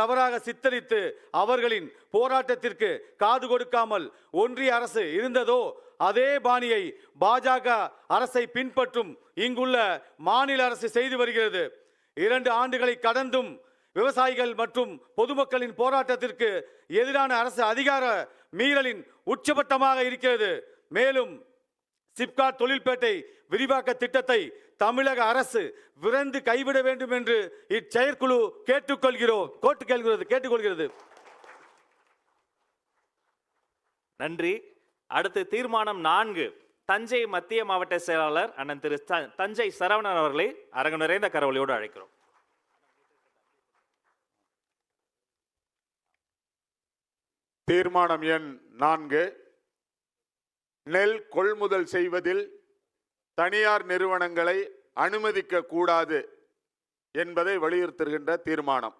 தவறாக சித்தரித்து அவர்களின் போராட்டத்திற்கு காது கொடுக்காமல் ஒன்றிய அரசு இருந்ததோ அதே பாணியை பாஜக அரசை பின்பற்றும் இங்குள்ள மாநில அரசு செய்து வருகிறது. 2 ஆண்டுகளை கடந்தும் விவசாயிகள் மற்றும் பொதுமக்களின் போராட்டத்திற்கு எதிரான அரசு அதிகார மீறலின் உச்சபட்டமாக இருக்கிறது. மேலும் சிப்காட் தொழில்பேட்டை விரிவாக்க திட்டத்தை தமிழக அரசு விரைந்து கைவிட வேண்டும் என்று இச்செயற்குழு கேட்டுக்கொள்கிறது. நன்றி. அடுத்து தீர்மானம் 4 தஞ்சை மத்திய மாவட்ட செயலாளர் அண்ணன் திரு தஞ்சை சரவணன் அவர்களை அரங்கு நிறைந்த கரவொலியோடு அழைக்கிறோம். தீர்மானம் எண் 4 நெல் கொள்முதல் செய்வதில் தனியார் நிறுவனங்களை அனுமதிக்க கூடாது என்பதை வலியுறுத்துகின்ற தீர்மானம்.